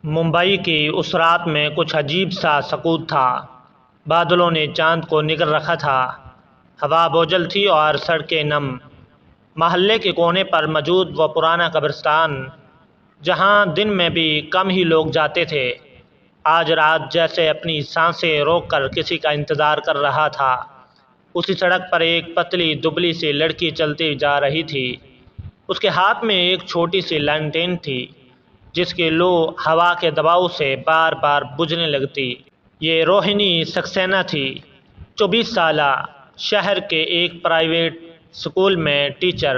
ممبئی کی اس رات میں کچھ عجیب سا سکوت تھا۔ بادلوں نے چاند کو نگل رکھا تھا، ہوا بوجھل تھی اور سڑکیں نم۔ محلے کے کونے پر موجود وہ پرانا قبرستان جہاں دن میں بھی کم ہی لوگ جاتے تھے، آج رات جیسے اپنی سانسیں روک کر کسی کا انتظار کر رہا تھا۔ اسی سڑک پر ایک پتلی دبلی سی لڑکی چلتی جا رہی تھی۔ اس کے ہاتھ میں ایک چھوٹی سی لانٹین تھی جس کی لو ہوا کے دباؤ سے بار بار بجھنے لگتی۔ یہ روہنی سکسینہ تھی، 24 سالہ، شہر کے ایک پرائیویٹ اسکول میں ٹیچر،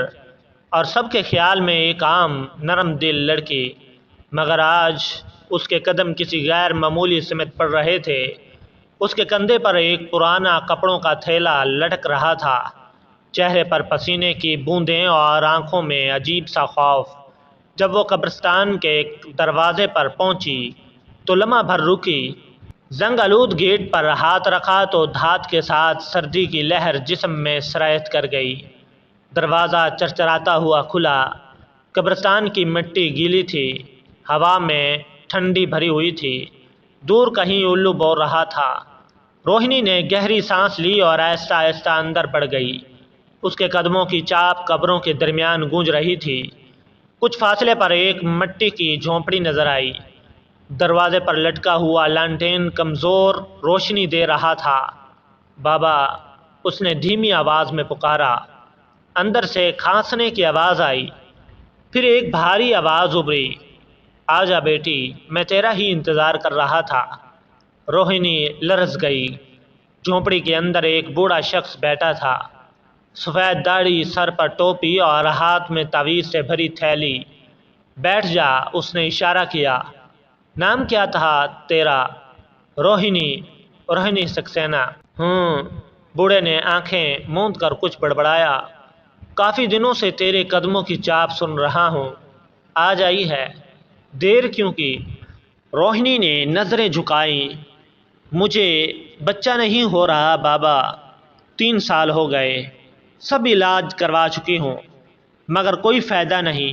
اور سب کے خیال میں ایک عام نرم دل لڑکی، مگر آج اس کے قدم کسی غیر معمولی سمت پڑ رہے تھے۔ اس کے کندھے پر ایک پرانا کپڑوں کا تھیلا لٹک رہا تھا، چہرے پر پسینے کی بوندیں اور آنکھوں میں عجیب سا خوف۔ جب وہ قبرستان کے دروازے پر پہنچی تو لمحہ بھر رکی، زنگ آلود گیٹ پر ہاتھ رکھا تو دھات کے ساتھ سردی کی لہر جسم میں سرایت کر گئی۔ دروازہ چرچراتا ہوا کھلا۔ قبرستان کی مٹی گیلی تھی، ہوا میں ٹھنڈی بھری ہوئی تھی، دور کہیں الو بول رہا تھا۔ روہنی نے گہری سانس لی اور آہستہ آہستہ اندر بڑھ گئی۔ اس کے قدموں کی چاپ قبروں کے درمیان گونج رہی تھی۔ کچھ فاصلے پر ایک مٹی کی جھونپڑی نظر آئی۔ دروازے پر لٹکا ہوا لانٹین کمزور روشنی دے رہا تھا۔ بابا، اس نے دھیمی آواز میں پکارا۔ اندر سے کھانسنے کی آواز آئی، پھر ایک بھاری آواز ابھری، آجا بیٹی، میں تیرا ہی انتظار کر رہا تھا۔ روہنی لرز گئی۔ جھونپڑی کے اندر ایک بوڑھا شخص بیٹھا تھا، سفید داڑھی، سر پر ٹوپی اور ہاتھ میں تعویذ سے بھری تھیلی۔ بیٹھ جا، اس نے اشارہ کیا۔ نام کیا تھا تیرا؟ روہنی، روہنی سکسینہ۔ بوڑھے نے آنکھیں موند کر کچھ بڑبڑایا۔ کافی دنوں سے تیرے قدموں کی چاپ سن رہا ہوں، آج آئی ہے، دیر کیوں کی؟ روہنی نے نظریں جھکائیں۔ مجھے بچہ نہیں ہو رہا بابا، 3 سال ہو گئے، سب علاج کروا چکی ہوں، مگر کوئی فائدہ نہیں۔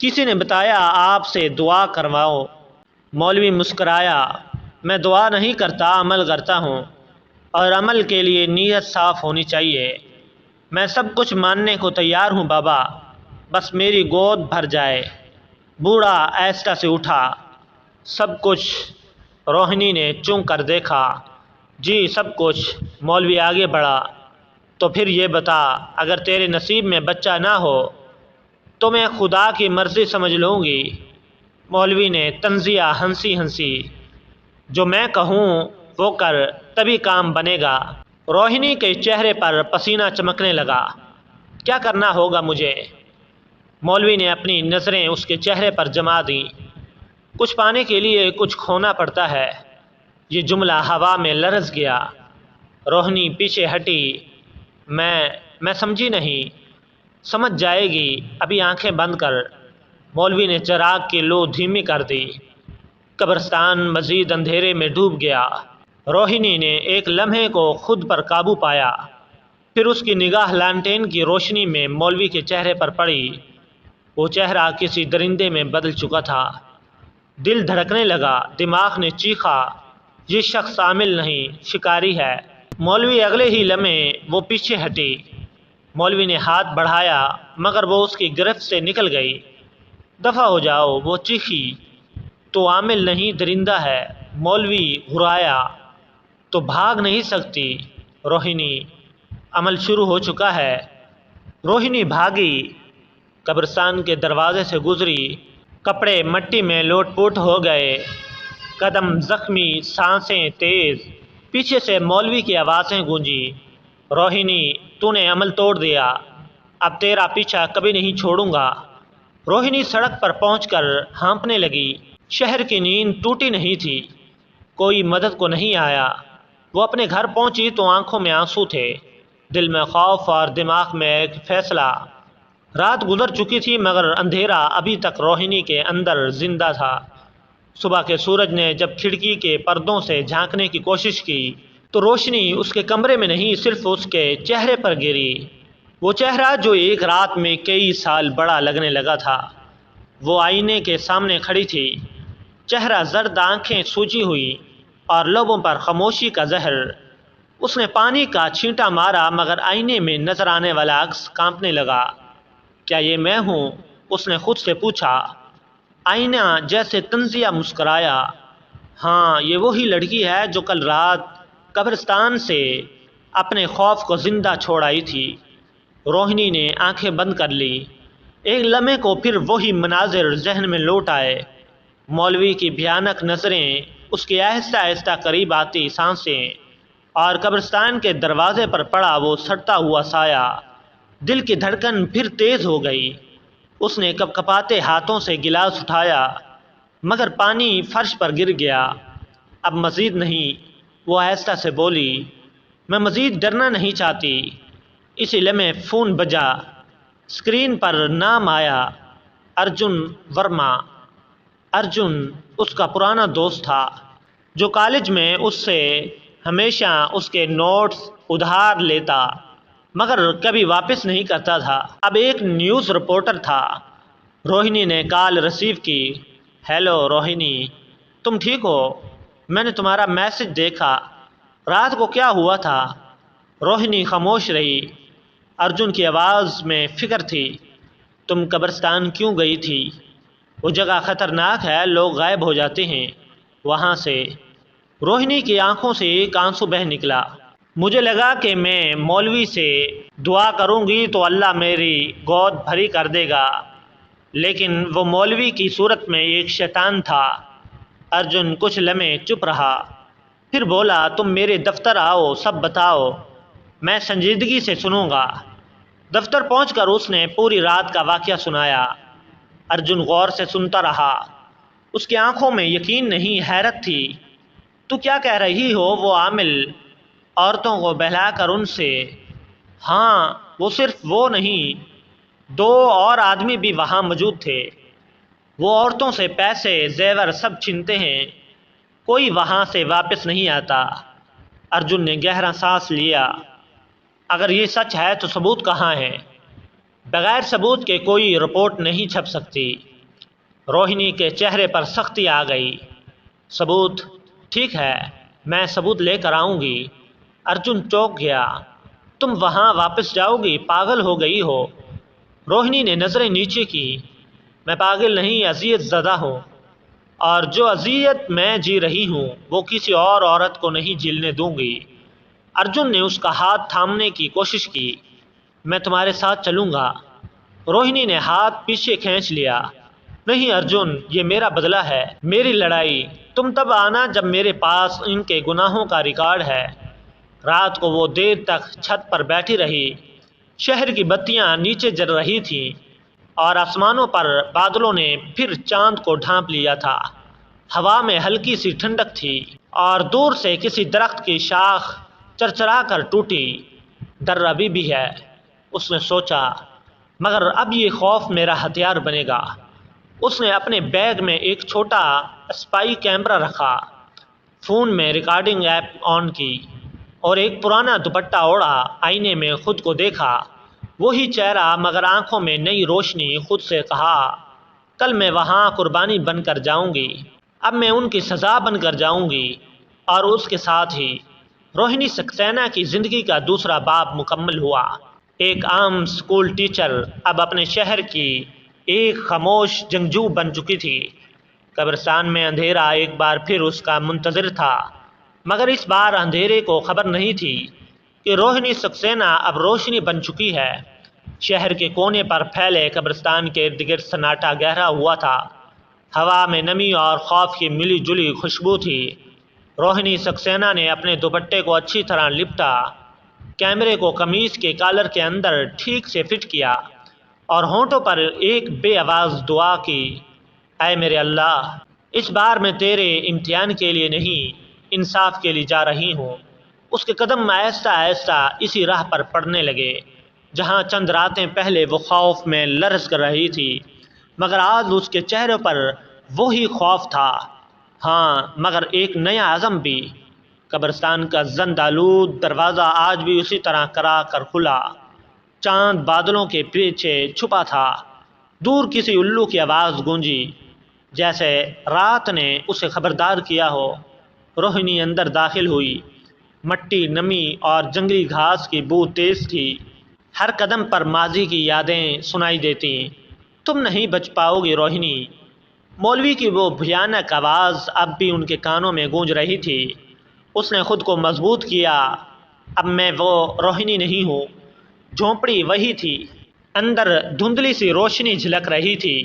کسی نے بتایا آپ سے دعا کرواؤ۔ مولوی مسکرایا۔ میں دعا نہیں کرتا، عمل کرتا ہوں، اور عمل کے لیے نیت صاف ہونی چاہیے۔ میں سب کچھ ماننے کو تیار ہوں بابا، بس میری گود بھر جائے۔ بوڑھا آہستہ سے اٹھا۔ سب کچھ؟ روہنی نے چونک کر دیکھا۔ جی سب کچھ۔ مولوی آگے بڑھا۔ تو پھر یہ بتا، اگر تیرے نصیب میں بچہ نہ ہو تو میں خدا کی مرضی سمجھ لوں گی۔ مولوی نے طنزیہ ہنسی ہنسی۔ جو میں کہوں وہ کر، تبھی کام بنے گا۔ روہنی کے چہرے پر پسینہ چمکنے لگا۔ کیا کرنا ہوگا مجھے؟ مولوی نے اپنی نظریں اس کے چہرے پر جما دیں۔ کچھ پانے کے لیے کچھ کھونا پڑتا ہے۔ یہ جملہ ہوا میں لرز گیا۔ روہنی پیچھے ہٹی۔ میں سمجھی نہیں۔ سمجھ جائے گی، ابھی آنکھیں بند کر۔ مولوی نے چراغ کی لو دھیمی کر دی۔ قبرستان مزید اندھیرے میں ڈوب گیا۔ روہنی نے ایک لمحے کو خود پر قابو پایا، پھر اس کی نگاہ لانٹین کی روشنی میں مولوی کے چہرے پر پڑی۔ وہ چہرہ کسی درندے میں بدل چکا تھا۔ دل دھڑکنے لگا، دماغ نے چیخا، یہ شخص عامل نہیں، شکاری ہے۔ مولوی اگلے ہی لمحے وہ پیچھے ہٹی۔ مولوی نے ہاتھ بڑھایا مگر وہ اس کی گرفت سے نکل گئی۔ دفع ہو جاؤ، وہ چیخی۔ تو عامل نہیں، درندہ ہے۔ مولوی گھرایا۔ تو بھاگ نہیں سکتی روہنی، عمل شروع ہو چکا ہے۔ روہنی بھاگی، قبرستان کے دروازے سے گزری۔ کپڑے مٹی میں لوٹ پوٹ ہو گئے، قدم زخمی، سانسیں تیز۔ پیچھے سے مولوی کی آوازیں گونجی، روہنی تو نے عمل توڑ دیا، اب تیرا پیچھا کبھی نہیں چھوڑوں گا۔ روہنی سڑک پر پہنچ کر ہانپنے لگی۔ شہر کی نیند ٹوٹی نہیں تھی، کوئی مدد کو نہیں آیا۔ وہ اپنے گھر پہنچی تو آنکھوں میں آنسو تھے، دل میں خوف اور دماغ میں ایک فیصلہ۔ رات گزر چکی تھی مگر اندھیرا ابھی تک روہنی کے اندر زندہ تھا۔ صبح کے سورج نے جب کھڑکی کے پردوں سے جھانکنے کی کوشش کی تو روشنی اس کے کمرے میں نہیں، صرف اس کے چہرے پر گری۔ وہ چہرہ جو ایک رات میں کئی سال بڑا لگنے لگا تھا۔ وہ آئینے کے سامنے کھڑی تھی، چہرہ زرد، آنکھیں سوجی ہوئی اور لبوں پر خاموشی کا زہر۔ اس نے پانی کا چھینٹا مارا مگر آئینے میں نظر آنے والا عکس کانپنے لگا۔ کیا یہ میں ہوں؟ اس نے خود سے پوچھا۔ آئینہ جیسے تنزیہ مسکرایا۔ ہاں، یہ وہی لڑکی ہے جو کل رات قبرستان سے اپنے خوف کو زندہ چھوڑ آئی تھی۔ روہنی نے آنکھیں بند کر لی۔ ایک لمحے کو پھر وہی مناظر ذہن میں لوٹ آئے۔ مولوی کی بھیانک نظریں، اس کی آہستہ آہستہ قریب آتی سانسیں، اور قبرستان کے دروازے پر پڑا وہ سڑتا ہوا سایہ۔ دل کی دھڑکن پھر تیز ہو گئی۔ اس نے کپ کپاتے ہاتھوں سے گلاس اٹھایا مگر پانی فرش پر گر گیا۔ اب مزید نہیں، وہ آہستہ سے بولی۔ میں مزید ڈرنا نہیں چاہتی۔ اسی لمحے فون بجا۔ اسکرین پر نام آیا، ارجن ورما۔ ارجن اس کا پرانا دوست تھا جو کالج میں اس سے ہمیشہ اس کے نوٹس ادھار لیتا مگر کبھی واپس نہیں کرتا تھا۔ اب ایک نیوز رپورٹر تھا۔ روہنی نے کال ریسیو کی۔ ہیلو روہنی، تم ٹھیک ہو؟ میں نے تمہارا میسج دیکھا۔ رات کو کیا ہوا تھا؟ روہنی خاموش رہی۔ ارجن کی آواز میں فکر تھی۔ تم قبرستان کیوں گئی تھی؟ وہ جگہ خطرناک ہے، لوگ غائب ہو جاتے ہیں وہاں سے۔ روہنی کی آنکھوں سے ایک آنسو بہہ نکلا۔ مجھے لگا کہ میں مولوی سے دعا کروں گی تو اللہ میری گود بھری کر دے گا، لیکن وہ مولوی کی صورت میں ایک شیطان تھا۔ ارجن کچھ لمحے چپ رہا، پھر بولا، تم میرے دفتر آؤ، سب بتاؤ، میں سنجیدگی سے سنوں گا۔ دفتر پہنچ کر اس نے پوری رات کا واقعہ سنایا۔ ارجن غور سے سنتا رہا۔ اس کی آنکھوں میں یقین نہیں، حیرت تھی۔ تو کیا کہہ رہی ہو؟ وہ عامل عورتوں کو بہلا کر ان سے؟ ہاں، وہ صرف وہ نہیں، دو اور آدمی بھی وہاں موجود تھے۔ وہ عورتوں سے پیسے، زیور سب چھینتے ہیں، کوئی وہاں سے واپس نہیں آتا۔ ارجن نے گہرا سانس لیا۔ اگر یہ سچ ہے تو ثبوت کہاں ہے؟ بغیر ثبوت کے کوئی رپورٹ نہیں چھپ سکتی۔ روہنی کے چہرے پر سختی آ گئی۔ ثبوت؟ ٹھیک ہے، میں ثبوت لے کر آؤں گی۔ ارجن چونک گیا۔ تم وہاں واپس جاؤ گی؟ پاگل ہو گئی ہو؟ روہنی نے نظریں نیچے کی۔ میں پاگل نہیں، اذیت زدہ ہوں، اور جو اذیت میں جی رہی ہوں وہ کسی اور عورت کو نہیں جھیلنے دوں گی۔ ارجن نے اس کا ہاتھ تھامنے کی کوشش کی۔ میں تمہارے ساتھ چلوں گا۔ روہنی نے ہاتھ پیچھے کھینچ لیا۔ نہیں ارجن، یہ میرا بدلہ ہے، میری لڑائی۔ تم تب آنا جب میرے پاس ان کے گناہوں کا ریکارڈ ہے۔ رات کو وہ دیر تک چھت پر بیٹھی رہی۔ شہر کی بتیاں نیچے جل رہی تھیں اور آسمانوں پر بادلوں نے پھر چاند کو ڈھانپ لیا تھا۔ ہوا میں ہلکی سی ٹھنڈک تھی اور دور سے کسی درخت کی شاخ چرچرا کر ٹوٹی۔ ڈر ابھی بھی ہے، اس نے سوچا، مگر اب یہ خوف میرا ہتھیار بنے گا۔ اس نے اپنے بیگ میں ایک چھوٹا اسپائی کیمرہ رکھا، فون میں ریکارڈنگ ایپ آن کی اور ایک پرانا دوپٹہ اوڑھا۔ آئینے میں خود کو دیکھا، وہی چہرہ مگر آنکھوں میں نئی روشنی۔ خود سے کہا، کل میں وہاں قربانی بن کر جاؤں گی، اب میں ان کی سزا بن کر جاؤں گی۔ اور اس کے ساتھ ہی روہنی سکسینہ کی زندگی کا دوسرا باب مکمل ہوا۔ ایک عام اسکول ٹیچر اب اپنے شہر کی ایک خاموش جنگجو بن چکی تھی۔ قبرستان میں اندھیرا ایک بار پھر اس کا منتظر تھا، مگر اس بار اندھیرے کو خبر نہیں تھی کہ روہنی سکسینہ اب روشنی بن چکی ہے۔ شہر کے کونے پر پھیلے قبرستان کے ارد گرد سناٹا گہرا ہوا تھا۔ ہوا میں نمی اور خوف کی ملی جلی خوشبو تھی۔ روہنی سکسینہ نے اپنے دوپٹے کو اچھی طرح لپٹا، کیمرے کو قمیص کے کالر کے اندر ٹھیک سے فٹ کیا اور ہونٹوں پر ایک بے آواز دعا کی، اے میرے اللہ، اس بار میں تیرے امتحان کے لیے نہیں، انصاف کے لیے جا رہی ہوں۔ اس کے قدم آہستہ آہستہ اسی راہ پر پڑنے لگے جہاں چند راتیں پہلے وہ خوف میں لرز کر رہی تھی، مگر آج اس کے چہرے پر وہی خوف تھا، ہاں مگر ایک نیا عزم بھی۔ قبرستان کا زند آلود دروازہ آج بھی اسی طرح کرا کر کھلا۔ چاند بادلوں کے پیچھے چھپا تھا۔ دور کسی الو کی آواز گونجی، جیسے رات نے اسے خبردار کیا ہو۔ روہنی اندر داخل ہوئی۔ مٹی، نمی اور جنگلی گھاس کی بو تیز تھی۔ ہر قدم پر ماضی کی یادیں سنائی دیتی۔ تم نہیں بچ پاؤ گی روہنی۔ مولوی کی وہ بھیانک آواز اب بھی ان کے کانوں میں گونج رہی تھی۔ اس نے خود کو مضبوط کیا۔ اب میں وہ روہنی نہیں ہوں۔ جھونپڑی وہی تھی۔ اندر دھندلی سی روشنی جھلک رہی تھی،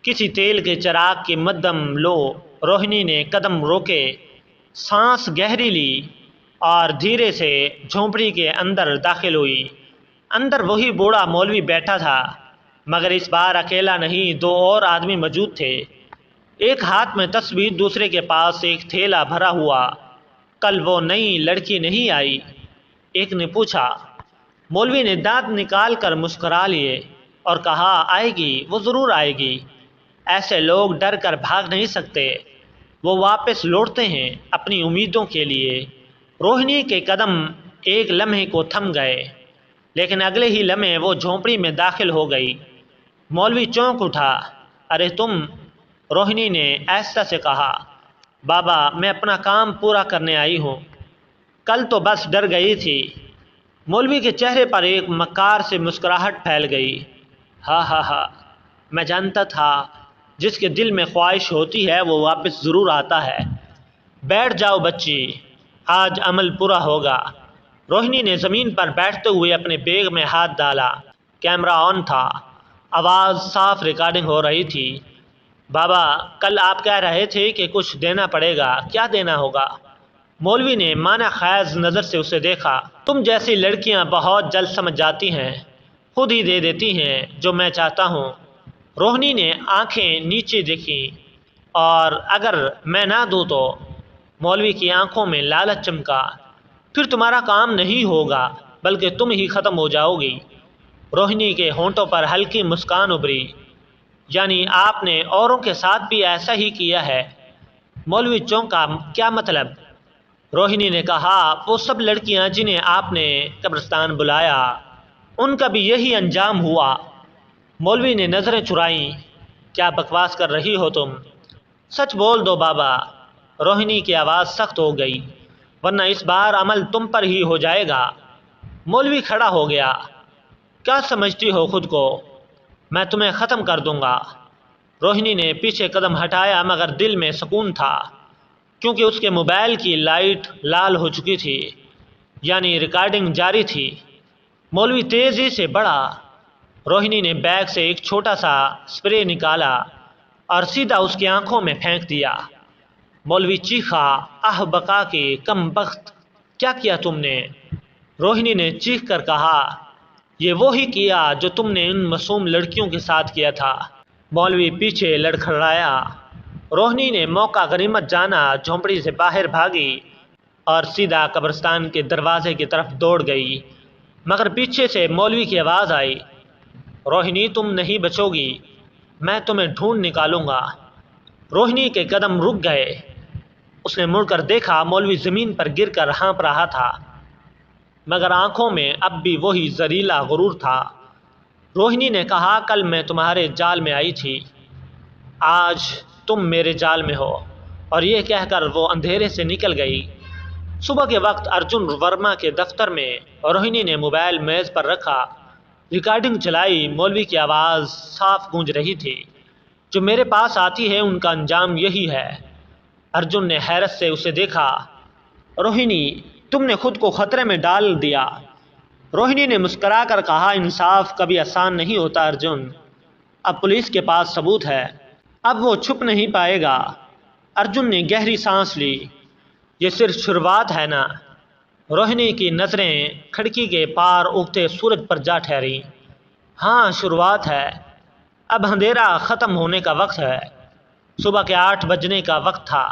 کسی تیل کے چراغ کی مدھم لو۔ روہنی نے قدم روکے، سانس گہری لی اور دھیرے سے جھونپڑی کے اندر داخل ہوئی۔ اندر وہی بوڑھا مولوی بیٹھا تھا، مگر اس بار اکیلا نہیں، دو اور آدمی موجود تھے۔ ایک ہاتھ میں تسبیح، دوسرے کے پاس ایک تھیلا بھرا ہوا۔ کل وہ نئی لڑکی نہیں آئی؟ ایک نے پوچھا۔ مولوی نے دانت نکال کر مسکرا لیے اور کہا، آئے گی، وہ ضرور آئے گی۔ ایسے لوگ ڈر کر بھاگ نہیں سکتے، وہ واپس لوٹتے ہیں اپنی امیدوں کے لیے۔ روہنی کے قدم ایک لمحے کو تھم گئے، لیکن اگلے ہی لمحے وہ جھونپڑی میں داخل ہو گئی۔ مولوی چونک اٹھا۔ ارے تم؟ روہنی نے آہستہ سے کہا۔ بابا، میں اپنا کام پورا کرنے آئی ہوں، کل تو بس ڈر گئی تھی۔ مولوی کے چہرے پر ایک مکار سے مسکراہٹ پھیل گئی۔ ہاں ہاں ہاں، میں جانتا تھا، جس کے دل میں خواہش ہوتی ہے وہ واپس ضرور آتا ہے۔ بیٹھ جاؤ بچی، آج عمل پورا ہوگا۔ روہنی نے زمین پر بیٹھتے ہوئے اپنے بیگ میں ہاتھ ڈالا۔ کیمرہ آن تھا، آواز صاف ریکارڈنگ ہو رہی تھی۔ بابا، کل آپ کہہ رہے تھے کہ کچھ دینا پڑے گا، کیا دینا ہوگا؟ مولوی نے معنی خیز نظر سے اسے دیکھا۔ تم جیسی لڑکیاں بہت جلد سمجھ جاتی ہیں، خود ہی دے دیتی ہیں جو میں چاہتا ہوں۔ روہنی نے آنکھیں نیچے دیکھیں۔ اور اگر میں نہ دوں تو؟ مولوی کی آنکھوں میں لالچ چمکا۔ پھر تمہارا کام نہیں ہوگا، بلکہ تم ہی ختم ہو جاؤ گی۔ روہنی کے ہونٹوں پر ہلکی مسکان ابھری۔ یعنی آپ نے اوروں کے ساتھ بھی ایسا ہی کیا ہے؟ مولوی چونکا۔ کیا مطلب؟ روہنی نے کہا، وہ سب لڑکیاں جنہیں آپ نے قبرستان بلایا، ان کا بھی یہی انجام ہوا۔ مولوی نے نظریں چرائیں۔ کیا بکواس کر رہی ہو تم؟ سچ بول دو بابا۔ روہنی کی آواز سخت ہو گئی، ورنہ اس بار عمل تم پر ہی ہو جائے گا۔ مولوی کھڑا ہو گیا۔ کیا سمجھتی ہو خود کو؟ میں تمہیں ختم کر دوں گا۔ روہنی نے پیچھے قدم ہٹایا، مگر دل میں سکون تھا، کیونکہ اس کے موبائل کی لائٹ لال ہو چکی تھی، یعنی ریکارڈنگ جاری تھی۔ مولوی تیزی سے بڑھا۔ روہنی نے بیگ سے ایک چھوٹا سا سپرے نکالا اور سیدھا اس کی آنکھوں میں پھینک دیا۔ مولوی چیخا، آہ بقا کے کم بخت، کیا کیا تم نے؟ روہنی نے چیخ کر کہا، یہ وہی کیا جو تم نے ان معصوم لڑکیوں کے ساتھ کیا تھا۔ مولوی پیچھے لڑکھڑایا۔ روہنی نے موقع غنیمت جانا، جھونپڑی سے باہر بھاگی اور سیدھا قبرستان کے دروازے کی طرف دوڑ گئی، مگر پیچھے سے مولوی کی آواز آئی، روہنی تم نہیں بچو گی، میں تمہیں ڈھونڈ نکالوں گا۔ روہنی کے قدم رک گئے۔ اس نے مڑ کر دیکھا، مولوی زمین پر گر کر ہانپ رہا تھا، مگر آنکھوں میں اب بھی وہی زہریلا غرور تھا۔ روہنی نے کہا، کل میں تمہارے جال میں آئی تھی، آج تم میرے جال میں ہو۔ اور یہ کہہ کر وہ اندھیرے سے نکل گئی۔ صبح کے وقت ارجن ورما کے دفتر میں روہنی نے موبائل میز پر رکھا، ریکارڈنگ چلائی۔ مولوی کی آواز صاف گونج رہی تھی، جو میرے پاس آتی ہے ان کا انجام یہی ہے۔ ارجن نے حیرت سے اسے دیکھا۔ روہنی، تم نے خود کو خطرے میں ڈال دیا۔ روہنی نے مسکرا کر کہا، انصاف کبھی آسان نہیں ہوتا ارجن، اب پولیس کے پاس ثبوت ہے، اب وہ چھپ نہیں پائے گا۔ ارجن نے گہری سانس لی۔ یہ صرف شروعات ہے نا؟ روہنی کی نظریں کھڑکی کے پار اگتے سورج پر جا ٹھہریں۔ ہاں، شروعات ہے، اب اندھیرا ختم ہونے کا وقت ہے۔ صبح کے 8 بجنے کا وقت تھا۔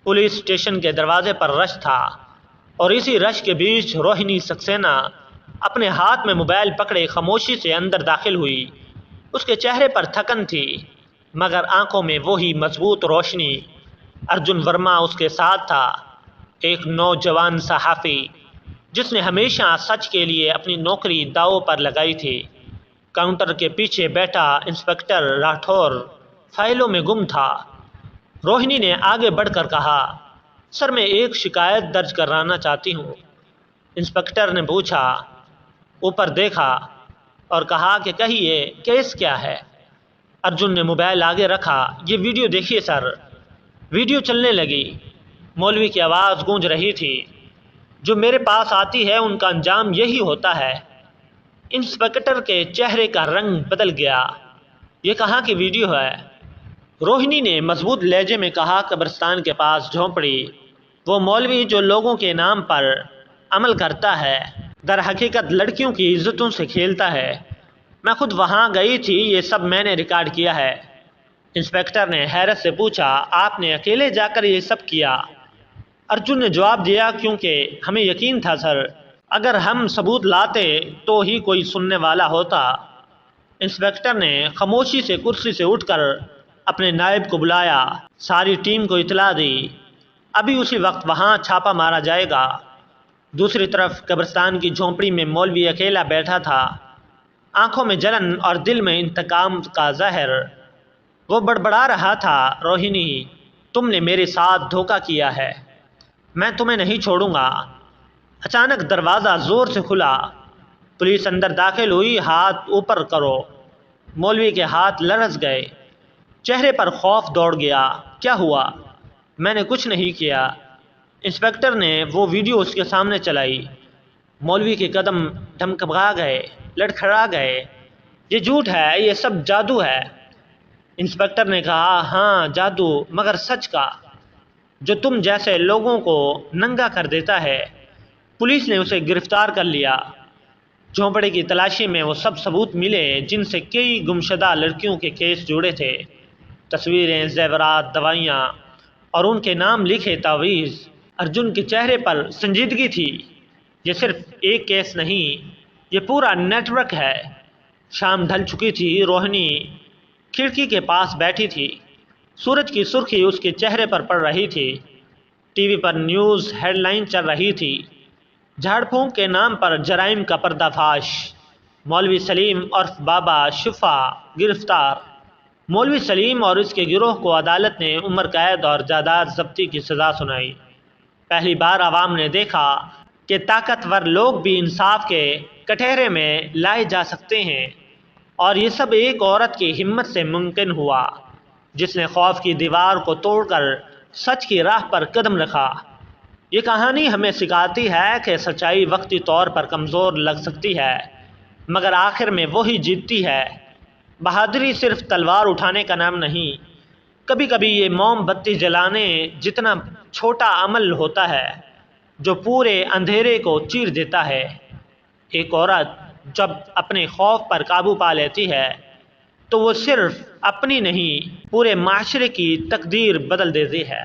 پولیس اسٹیشن کے دروازے پر رش تھا، اور اسی رش کے بیچ روہنی سکسینہ اپنے ہاتھ میں موبائل پکڑے خاموشی سے اندر داخل ہوئی۔ اس کے چہرے پر تھکن تھی، مگر آنکھوں میں وہی مضبوط روشنی۔ ارجن ورما اس کے ساتھ تھا، ایک نوجوان صحافی جس نے ہمیشہ سچ کے لیے اپنی نوکری داؤ پر لگائی تھی۔ کاؤنٹر کے پیچھے بیٹھا انسپکٹر راٹھور فائلوں میں گم تھا۔ روہنی نے آگے بڑھ کر کہا، سر میں ایک شکایت درج کرانا چاہتی ہوں۔ انسپکٹر نے پوچھا، اوپر دیکھا اور کہا کہ کہیے کیس کیا ہے؟ ارجن نے موبائل آگے رکھا، یہ ویڈیو دیکھیے سر۔ ویڈیو چلنے لگی، مولوی کی آواز گونج رہی تھی، جو میرے پاس آتی ہے ان کا انجام یہی ہوتا ہے۔ انسپکٹر کے چہرے کا رنگ بدل گیا۔ یہ کہاں کی ویڈیو ہے؟ روہنی نے مضبوط لہجے میں کہا، قبرستان کے پاس جھونپڑی۔ وہ مولوی جو لوگوں کے نام پر عمل کرتا ہے، در حقیقت لڑکیوں کی عزتوں سے کھیلتا ہے۔ میں خود وہاں گئی تھی، یہ سب میں نے ریکارڈ کیا ہے۔ انسپکٹر نے حیرت سے پوچھا، آپ نے اکیلے جا کر یہ سب کیا؟ ارجن نے جواب دیا، کیونکہ ہمیں یقین تھا سر، اگر ہم ثبوت لاتے تو ہی کوئی سننے والا ہوتا۔ انسپکٹر نے خاموشی سے کرسی سے اٹھ کر اپنے نائب کو بلایا، ساری ٹیم کو اطلاع دی، ابھی اسی وقت وہاں چھاپا مارا جائے گا۔ دوسری طرف قبرستان کی جھونپڑی میں مولوی اکیلا بیٹھا تھا، آنکھوں میں جلن اور دل میں انتقام کا زہر۔ وہ بڑبڑا رہا تھا، روہنی، تم نے میرے ساتھ دھوکہ کیا ہے، میں تمہیں نہیں چھوڑوں گا۔ اچانک دروازہ زور سے کھلا، پولیس اندر داخل ہوئی۔ ہاتھ اوپر کرو۔ مولوی کے ہاتھ لرز گئے، چہرے پر خوف دوڑ گیا۔ کیا ہوا؟ میں نے کچھ نہیں کیا۔ انسپکٹر نے وہ ویڈیو اس کے سامنے چلائی۔ مولوی کے قدم ڈھمکا گئے، لڑکھڑا گئے۔ یہ جھوٹ ہے، یہ سب جادو ہے۔ انسپکٹر نے کہا، ہاں جادو، مگر سچ کا، جو تم جیسے لوگوں کو ننگا کر دیتا ہے۔ پولیس نے اسے گرفتار کر لیا۔ جھونپڑی کی تلاشی میں وہ سب ثبوت ملے جن سے کئی گمشدہ لڑکیوں کے کیس جڑے تھے، تصویریں، زیورات، دوائیاں اور ان کے نام لکھے تعویذ۔ ارجن کے چہرے پر سنجیدگی تھی۔ یہ صرف ایک کیس نہیں، یہ پورا نیٹ ورک ہے۔ شام ڈھل چکی تھی، روہنی کھڑکی کے پاس بیٹھی تھی، سورج کی سرخی اس کے چہرے پر پڑ رہی تھی۔ ٹی وی پر نیوز ہیڈ لائن چل رہی تھی، جھاڑ پھونک کے نام پر جرائم کا پردہ فاش، مولوی سلیم عرف بابا شفا گرفتار۔ مولوی سلیم اور اس کے گروہ کو عدالت نے عمر قید اور جائیداد ضبطی کی سزا سنائی۔ پہلی بار عوام نے دیکھا کہ طاقتور لوگ بھی انصاف کے کٹہرے میں لائے جا سکتے ہیں، اور یہ سب ایک عورت کی ہمت سے ممکن ہوا، جس نے خوف کی دیوار کو توڑ کر سچ کی راہ پر قدم رکھا۔ یہ کہانی ہمیں سکھاتی ہے کہ سچائی وقتی طور پر کمزور لگ سکتی ہے، مگر آخر میں وہی جیتتی ہے۔ بہادری صرف تلوار اٹھانے کا نام نہیں، کبھی کبھی یہ موم بتی جلانے جتنا چھوٹا عمل ہوتا ہے جو پورے اندھیرے کو چیر دیتا ہے۔ ایک عورت جب اپنے خوف پر قابو پا لیتی ہے تو وہ صرف اپنی نہیں، پورے معاشرے کی تقدیر بدل دیتی ہے۔